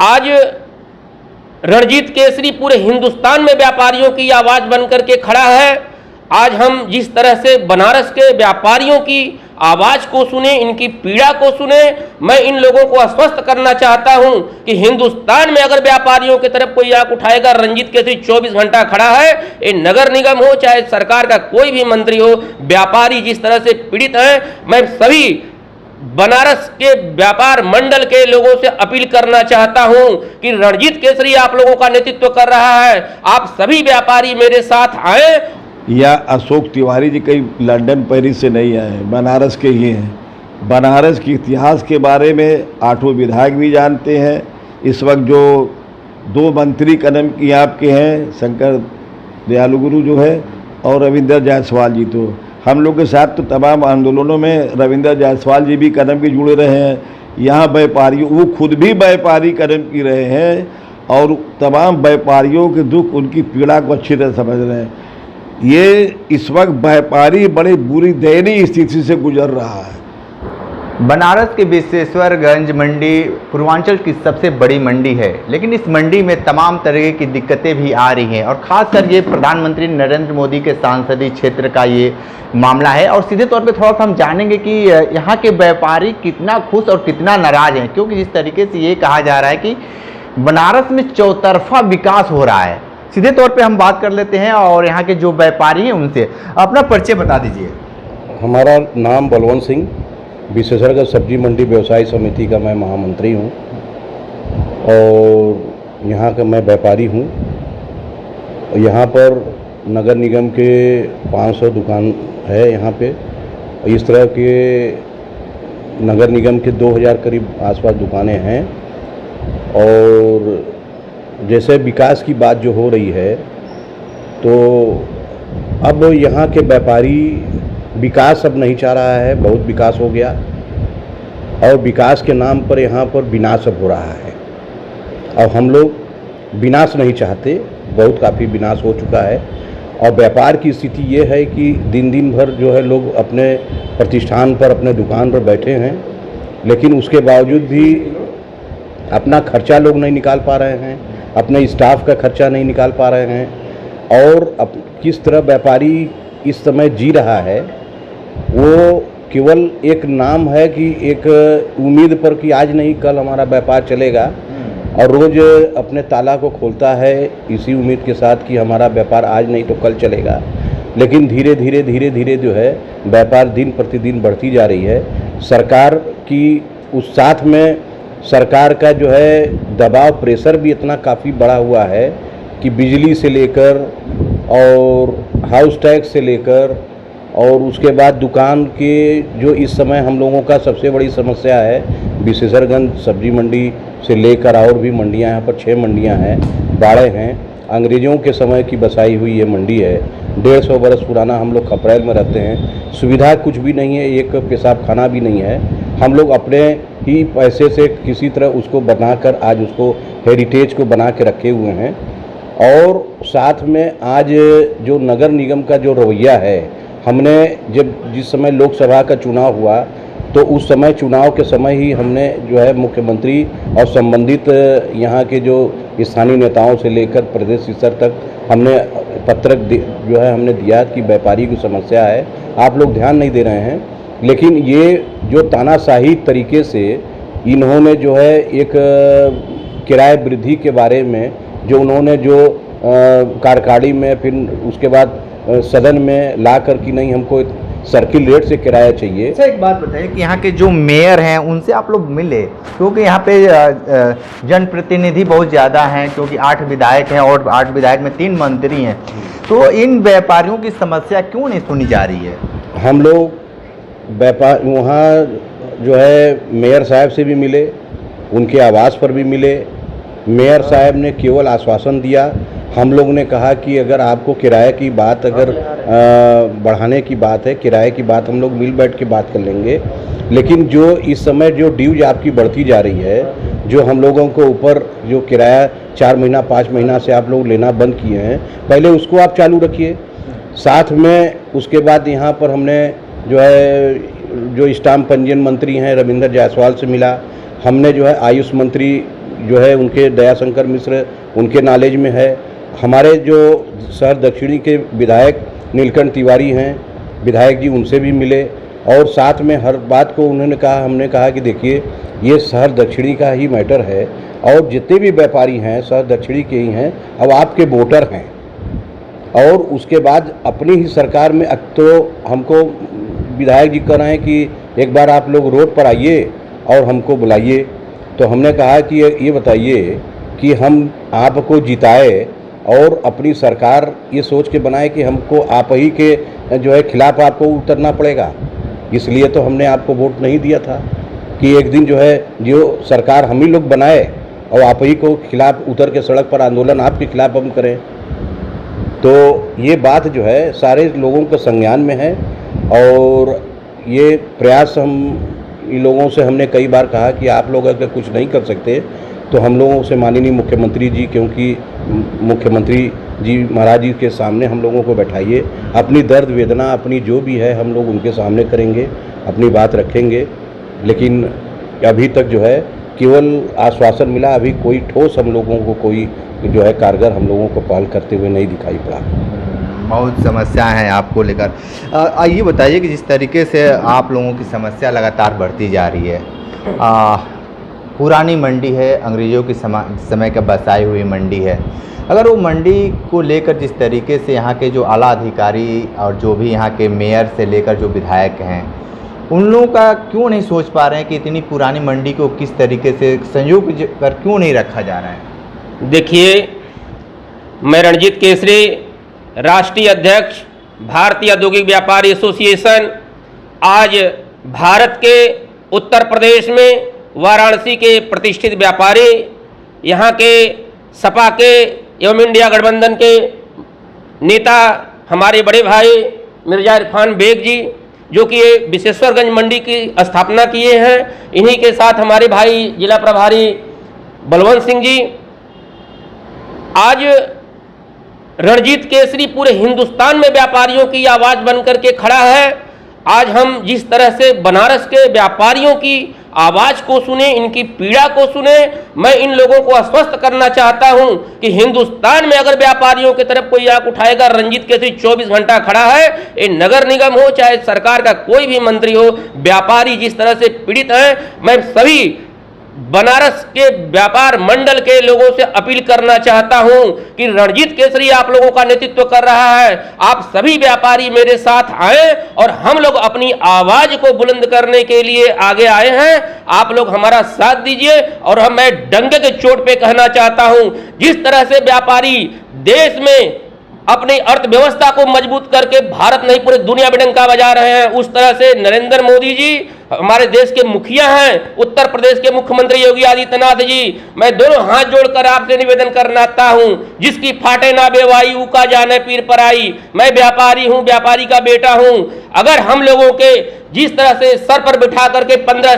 आज रणजीत केसरी पूरे हिंदुस्तान में व्यापारियों की आवाज बनकर के खड़ा है। आज हम जिस तरह से बनारस के व्यापारियों की आवाज को सुने, इनकी पीड़ा को सुने, मैं इन लोगों को आश्वस्त करना चाहता हूं कि हिंदुस्तान में अगर व्यापारियों की तरफ कोई आंख उठाएगा, रणजीत केसरी 24 घंटा खड़ा है। ये नगर निगम हो चाहे सरकार का कोई भी मंत्री हो, व्यापारी जिस तरह से पीड़ित है, मैं सभी बनारस के व्यापार मंडल के लोगों से अपील करना चाहता हूं कि रणजीत केसरी आप लोगों का नेतृत्व कर रहा है, आप सभी व्यापारी मेरे साथ आए। या अशोक तिवारी जी कई लंदन पेरिस से नहीं आए, बनारस के ही हैं। बनारस के इतिहास के बारे में 8 विधायक भी जानते हैं। इस वक्त जो 2 मंत्री कदम की आपके हैं, शंकर दयालु गुरु जो है और रविंद्र जायसवाल जी, तो हम लोग के साथ तो तमाम आंदोलनों में रविंद्र जायसवाल जी भी कदम की जुड़े रहे हैं। यहाँ व्यापारी, वो खुद भी व्यापारी कदम की रहे हैं और तमाम व्यापारियों के दुख, उनकी पीड़ा को अच्छी तरह समझ रहे हैं। ये इस वक्त व्यापारी बड़ी बुरी दयनीय स्थिति से गुजर रहा है। बनारस के विश्वेश्वरगंज मंडी पूर्वांचल की सबसे बड़ी मंडी है, लेकिन इस मंडी में तमाम तरह की दिक्कतें भी आ रही हैं और ख़ासकर ये प्रधानमंत्री नरेंद्र मोदी के सांसदीय क्षेत्र का ये मामला है। और सीधे तौर पे थोड़ा सा हम जानेंगे कि यहाँ के व्यापारी कितना खुश और कितना नाराज़ हैं, क्योंकि जिस तरीके से ये कहा जा रहा है कि बनारस में चौतरफा विकास हो रहा है। सीधे तौर पे हम बात कर लेते हैं और यहाँ के जो व्यापारी हैं उनसे। अपना परिचय बता दीजिए। हमारा नाम बलवंत सिंह, विश्वेश्वरगंज सब्जी मंडी व्यवसायी समिति का मैं महामंत्री हूँ और यहाँ का मैं व्यापारी हूँ। यहाँ पर नगर निगम के 500 दुकान है यहाँ पे। इस तरह के नगर निगम के 2000 करीब आसपास दुकानें हैं। और जैसे विकास की बात जो हो रही है, तो अब यहाँ के व्यापारी विकास अब नहीं चाह रहा है, बहुत विकास हो गया और विकास के नाम पर यहाँ पर विनाश अब हो रहा है। और हम लोग विनाश नहीं चाहते, बहुत काफ़ी विनाश हो चुका है। और व्यापार की स्थिति ये है कि दिन दिन भर जो है लोग अपने प्रतिष्ठान पर, अपने दुकान पर बैठे हैं, लेकिन उसके बावजूद भी अपना खर्चा लोग नहीं निकाल पा रहे हैं, अपने स्टाफ का खर्चा नहीं निकाल पा रहे हैं। और अब किस तरह व्यापारी इस समय जी रहा है, वो केवल एक नाम है कि एक उम्मीद पर कि आज नहीं कल हमारा व्यापार चलेगा, और रोज़ अपने ताला को खोलता है इसी उम्मीद के साथ कि हमारा व्यापार आज नहीं तो कल चलेगा। लेकिन धीरे धीरे जो है व्यापार दिन प्रतिदिन बढ़ती जा रही है। सरकार की उस साथ में सरकार का जो है दबाव, प्रेशर भी इतना काफ़ी बढ़ा हुआ है कि बिजली से लेकर और हाउस टैक्स से लेकर और उसके बाद दुकान के जो इस समय हम लोगों का सबसे बड़ी समस्या है, विश्वेश्वरगंज सब्जी मंडी से लेकर और भी मंडियां, यहाँ पर 6 मंडियां हैं, बाड़े हैं। अंग्रेज़ों के समय की बसाई हुई ये मंडी है। 150 बरस पुराना। हम लोग खपरेल में रहते हैं, सुविधा कुछ भी नहीं है, एक पेशाब खाना भी नहीं है। हम लोग अपने ही पैसे से किसी तरह उसको बनाकर आज उसको हेरिटेज को बना के रखे हुए हैं। और साथ में आज जो नगर निगम का जो रवैया है, हमने जिस समय लोकसभा का चुनाव हुआ तो उस समय चुनाव के समय ही हमने जो है मुख्यमंत्री और संबंधित यहाँ के जो स्थानीय नेताओं से लेकर प्रदेश स्तर तक हमने पत्रक जो है हमने दिया कि व्यापारी की समस्या है, आप लोग ध्यान नहीं दे रहे हैं। लेकिन ये जो तानाशाही तरीके से इन्होंने जो है एक किराए वृद्धि के बारे में जो उन्होंने जो कार्यकारिणी में फिर उसके बाद सदन में ला कर कि नहीं हमको सर्किल रेट से किराया चाहिए। अच्छा, एक बात बताइए कि यहाँ के जो मेयर हैं उनसे आप लोग मिले, क्योंकि यहाँ पे जनप्रतिनिधि बहुत ज़्यादा हैं, क्योंकि 8 विधायक हैं और 8 विधायक में 3 मंत्री हैं, तो इन व्यापारियों की समस्या क्यों नहीं सुनी जा रही है? हम लोग व्यापार वहाँ जो है मेयर साहब से भी मिले, उनके आवास पर भी मिले। मेयर साहब ने केवल आश्वासन दिया। हम लोग ने कहा कि अगर आपको किराए की बात अगर बढ़ाने की बात है, किराए की बात हम लोग मिल बैठ के बात कर लेंगे। लेकिन जो इस समय जो ड्यूज आपकी बढ़ती जा रही है, जो हम लोगों को ऊपर जो किराया 4 महीना 5 महीना से आप लोग लेना बंद किए हैं, पहले उसको आप चालू रखिए। साथ में उसके बाद यहाँ पर हमने जो है जो स्टाम्प पंजीयन मंत्री हैं रविंद्र जायसवाल से मिला। हमने जो है आयुष मंत्री जो है उनके दयाशंकर मिश्र उनके नॉलेज में है। हमारे जो शहर दक्षिणी के विधायक नीलकंठ तिवारी हैं विधायक जी, उनसे भी मिले और साथ में हर बात को उन्होंने कहा, हमने कहा कि देखिए ये शहर दक्षिणी का ही मैटर है और जितने भी व्यापारी हैं शहर दक्षिणी के ही हैं, अब आपके वोटर हैं और उसके बाद अपनी ही सरकार में तो हमको विधायक जी कह रहे हैं कि एक बार आप लोग रोड पर आइए और हमको बुलाइए। तो हमने कहा कि ये बताइए कि हम आपको जिताए और अपनी सरकार ये सोच के बनाए कि हमको आप ही के जो है खिलाफ आपको उतरना पड़ेगा, इसलिए तो हमने आपको वोट नहीं दिया था कि एक दिन जो है जो सरकार हम ही लोग बनाए और आप ही को खिलाफ उतर के सड़क पर आंदोलन आपके खिलाफ हम करें। तो ये बात जो है सारे लोगों के संज्ञान में है और ये प्रयास हम इन लोगों से हमने कई बार कहा कि आप लोग अगर कुछ नहीं कर सकते तो हम लोगों से माननीय मुख्यमंत्री जी, क्योंकि मुख्यमंत्री जी महाराज जी के सामने हम लोगों को बैठाइए, अपनी दर्द वेदना अपनी जो भी है हम लोग उनके सामने करेंगे, अपनी बात रखेंगे। लेकिन अभी तक जो है केवल आश्वासन मिला, अभी कोई ठोस हम लोगों को कोई जो है कारगर हम लोगों को पहल करते हुए नहीं दिखाई पड़ा। बहुत समस्याएं हैं आपको लेकर। ये बताइए कि जिस तरीके से आप लोगों की समस्या लगातार बढ़ती जा रही है, पुरानी मंडी है, अंग्रेज़ों के समय का बसाई हुई मंडी है, अगर वो मंडी को लेकर जिस तरीके से यहाँ के जो आला अधिकारी और जो भी यहाँ के मेयर से लेकर जो विधायक हैं उन लोगों का क्यों नहीं सोच पा रहे हैं कि इतनी पुरानी मंडी को किस तरीके से संयोग कर क्यों नहीं रखा जा रहा है? देखिए, मैं रणजीत केसरी, राष्ट्रीय अध्यक्ष भारतीय औद्योगिक व्यापारी एसोसिएशन, आज भारत के उत्तर प्रदेश में वाराणसी के प्रतिष्ठित व्यापारी, यहाँ के सपा के एवं इंडिया गठबंधन के नेता हमारे बड़े भाई मिर्जा इरफान बेग जी, जो कि ये विश्वेश्वरगंज मंडी की स्थापना किए हैं, इन्हीं के साथ हमारे भाई जिला प्रभारी बलवंत सिंह जी, आज रणजीत केसरी पूरे हिंदुस्तान में व्यापारियों की आवाज बनकर के खड़ा है। आज हम जिस तरह से बनारस के व्यापारियों की आवाज को सुने, इनकी पीड़ा को सुने, मैं इन लोगों को आश्वस्त करना चाहता हूं कि हिंदुस्तान में अगर व्यापारियों की तरफ कोई आंख उठाएगा, रणजीत केसरी 24 घंटा खड़ा है। ये नगर निगम हो चाहे सरकार का कोई भी मंत्री हो, व्यापारी जिस तरह से पीड़ित हैं, मैं सभी बनारस के व्यापार मंडल के लोगों से अपील करना चाहता हूं कि रणजीत केसरी आप लोगों का नेतृत्व कर रहा है, आप सभी व्यापारी मेरे साथ आए और हम लोग अपनी आवाज को बुलंद करने के लिए आगे आए हैं। आप लोग हमारा साथ दीजिए और मैं डंके के चोट पे कहना चाहता हूं, जिस तरह से व्यापारी देश में अपनी अर्थव्यवस्था को मजबूत करके भारत नहीं पूरे दुनिया में डंका बजा रहे हैं, उस तरह से नरेंद्र मोदी जी हमारे देश के मुखिया हैं, उत्तर प्रदेश के मुख्यमंत्री योगी आदित्यनाथ जी, मैं दोनों हाथ जोड़कर आपसे निवेदन करना चाहता हूं, जिसकी फाटे ना बेवाई ऊका जाने पीर पर आई। मैं व्यापारी हूं, व्यापारी का बेटा हूं। अगर हम लोगों के जिस तरह से सर पर बिठा करके 15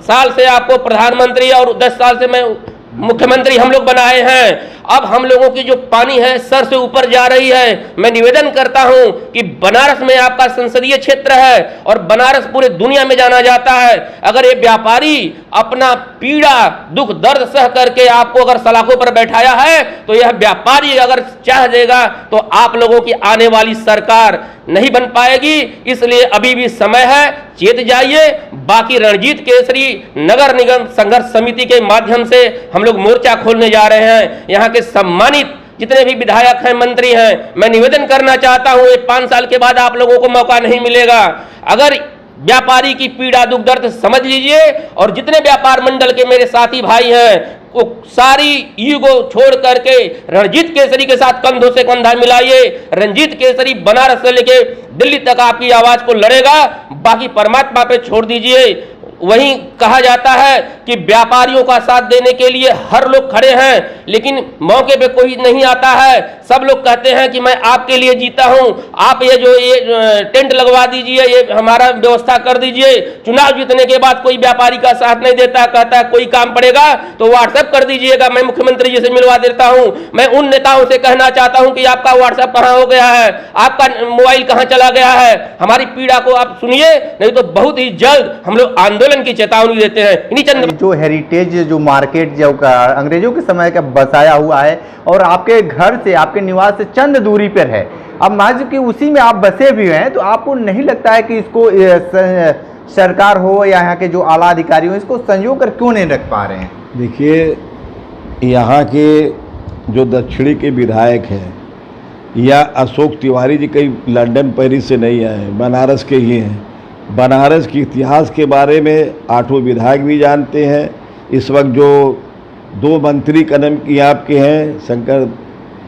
साल से आपको प्रधानमंत्री और 10 साल से मैं मुख्यमंत्री हम लोग बनाए हैं, अब हम लोगों की जो पानी है सर से ऊपर जा रही है। मैं निवेदन करता हूं कि बनारस में आपका संसदीय क्षेत्र है और बनारस पूरे दुनिया में जाना जाता है। अगर ये व्यापारी अपना पीड़ा दुख दर्द सह करके आपको अगर सलाखों पर बैठाया है, तो यह व्यापारी अगर चाह देगा तो आप लोगों की आने वाली सरकार नहीं बन पाएगी। इसलिए अभी भी समय है, चेत जाइए। बाकी रणजीत केसरी नगर निगम संघर्ष समिति के माध्यम से हम लोग मोर्चा खोलने जा रहे हैं। यहाँ के सम्मानित जितने भी विधायक हैं, मंत्री हैं, मैं निवेदन करना चाहता हूं, ये 5 साल के बाद आप लोगों को मौका नहीं मिलेगा। अगर व्यापारी की पीड़ा दुख दर्द समझ लीजिए और जितने व्यापार मंडल के मेरे साथी भाई हैं वो सारी ईगो छोड़ करके रणजीत केसरी के साथ कंधों से कंधा मिलाइए। रणजीत केसरी बनारस से लेके दिल्ली तक आपकी आवाज को लड़ेगा, बाकी परमात्मा पे छोड़ दीजिए। वहीं कहा जाता है कि व्यापारियों का साथ देने के लिए हर लोग खड़े हैं, लेकिन मौके पे कोई नहीं आता है। सब लोग कहते हैं कि मैं आपके लिए जीता हूं, आप ये टेंट लगवा दीजिए, ये हमारा व्यवस्था कर दीजिए। चुनाव जीतने के बाद कोई व्यापारी का साथ नहीं देता, कहता है कोई काम पड़ेगा तो व्हाट्सएप कर दीजिएगा, मैं मुख्यमंत्री जी से मिलवा देता हूं। मैं उन नेताओं से कहना चाहता हूं कि आपका व्हाट्सएप कहां हो गया है, आपका मोबाइल कहां चला गया है, हमारी पीड़ा को आप सुनिए, नहीं तो बहुत ही जल्द हम लोग आंदोलन आंदोलन की चेतावनी देते हैं। इन्हीं चंद जो हेरिटेज जो मार्केट जो का अंग्रेजों के समय का बसाया हुआ है और आपके घर से आपके निवास से चंद दूरी पर है, अब मान कि उसी में आप बसे भी हैं, तो आपको नहीं लगता है कि इसको सरकार हो या यहाँ के जो आला अधिकारी हो इसको संजो कर क्यों नहीं रख पा रहे हैं? देखिए, यहाँ के जो दक्षिणी के विधायक हैं या अशोक तिवारी जी कई लंदन पेरिस से नहीं आए, बनारस के ही हैं। बनारस के इतिहास के बारे में 8 विधायक भी जानते हैं। इस वक्त जो 2 मंत्री कदम की आपके हैं, शंकर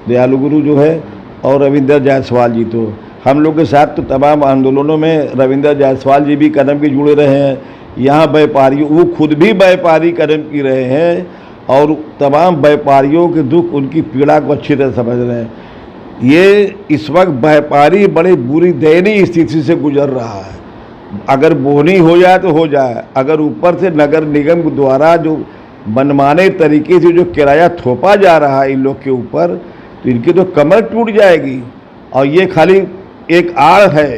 दयालु गुरु जो है और रविंद्र जायसवाल जी, तो हम लोग के साथ तो तमाम आंदोलनों में रविंद्र जायसवाल जी भी कदम के जुड़े रहे हैं। यहाँ व्यापारियों, वो खुद भी व्यापारी कदम की रहे हैं और तमाम व्यापारियों के दुख, उनकी पीड़ा को अच्छी तरह समझ रहे हैं। ये इस वक्त व्यापारी बड़ी बुरी दयनीय स्थिति से गुजर रहा है। अगर बोनी हो जाए तो हो जाए, अगर ऊपर से नगर निगम द्वारा जो मनमाने तरीके से जो किराया थोपा जा रहा है इन लोग के ऊपर, तो इनकी तो कमर टूट जाएगी। और ये खाली एक आड़ है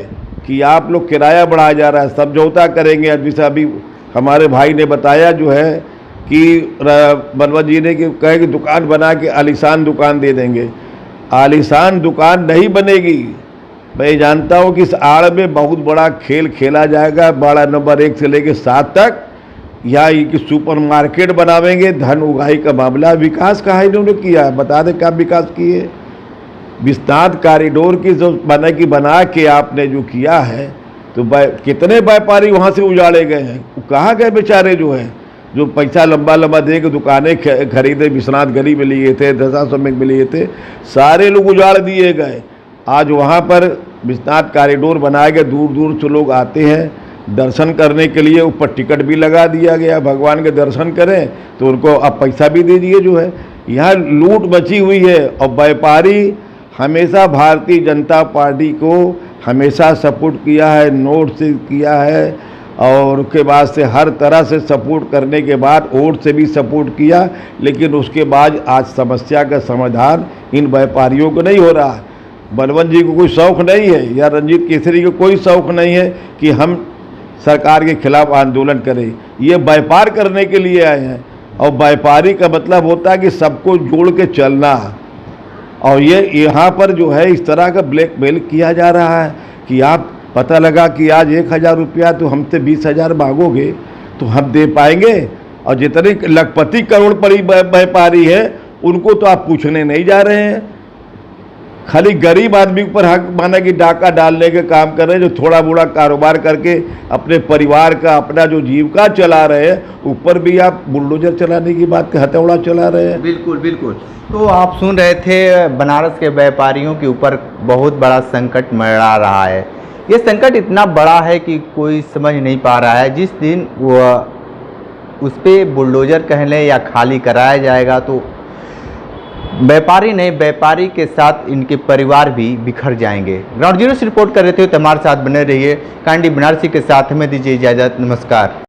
कि आप लोग किराया बढ़ाया जा रहा है, समझौता करेंगे। जैसे अभी हमारे भाई ने बताया जो है कि बनवत जी ने कि कहे कि दुकान बना के आलीशान दुकान दे देंगे। आलीशान दुकान नहीं बनेगी। मैं जानता हूँ कि इस आड़ में बहुत बड़ा खेल खेला जाएगा। बड़ा नंबर 1 से लेकर 7 तक या कि सुपर मार्केट बनावेंगे, धन उगाही का मामला। विकास कहाँ इन्होंने किया, बता दें क्या विकास किए? विस्तार कॉरिडोर की जो बना के आपने जो किया है, तो कितने व्यापारी वहाँ से उजाड़े गए हैं। कहाँ गए बेचारे जो हैं, जो पैसा लंबा लंबा दे के दुकानें खरीदे, विश्वनाथ गली में लिए थे, दशा में लिए थे, सारे लोग उजाड़ दिए गए। आज वहाँ पर विश्वनाथ कॉरिडोर बनाए गए, दूर दूर से लोग आते हैं दर्शन करने के लिए। ऊपर टिकट भी लगा दिया गया, भगवान के दर्शन करें तो उनको अब पैसा भी दे दिए जो है। यहाँ लूट मची हुई है और व्यापारी हमेशा भारतीय जनता पार्टी को हमेशा सपोर्ट किया है, नोट से किया है और उसके बाद से हर तरह से सपोर्ट करने के बाद वोट से भी सपोर्ट किया। लेकिन उसके बाद आज समस्या का समाधान इन व्यापारियों को नहीं हो रहा है। बनवंत जी को कोई शौक़ नहीं है या रंजीत केसरी को कोई शौक़ नहीं है कि हम सरकार के खिलाफ आंदोलन करें। ये व्यापार करने के लिए आए हैं और व्यापारी का मतलब होता है कि सबको जोड़ के चलना। और ये यहाँ पर जो है इस तरह का ब्लैकमेल किया जा रहा है कि आप पता लगा कि आज 1000 रुपया तो हमसे 20,000 मांगोगे तो हम दे पाएंगे, और जितने लखपति करोड़पति व्यापारी हैं उनको तो आप पूछने नहीं जा रहे हैं। खाली गरीब आदमी पर हक माना कि डाका डालने के काम कर रहे हैं, जो थोड़ा बड़ा कारोबार करके अपने परिवार का अपना जो जीविका चला रहे हैं, ऊपर भी आप बुलडोजर चलाने की बात, हथौड़ा चला रहे हैं। बिल्कुल बिल्कुल। तो आप सुन रहे थे, बनारस के व्यापारियों के ऊपर बहुत बड़ा संकट मंडरा रहा है। ये संकट इतना बड़ा है कि कोई समझ नहीं पा रहा है। जिस दिन वो उस पर बुलडोजर कह लें या खाली कराया जाएगा तो व्यापारी नहीं, व्यापारी के साथ इनके परिवार भी बिखर जाएंगे। ग्राउंड जीरो से रिपोर्ट कर रहे थे, तो हमारे साथ बने रहिए। काइंडली बनारसी के साथ में दीजिए इजाज़त। नमस्कार।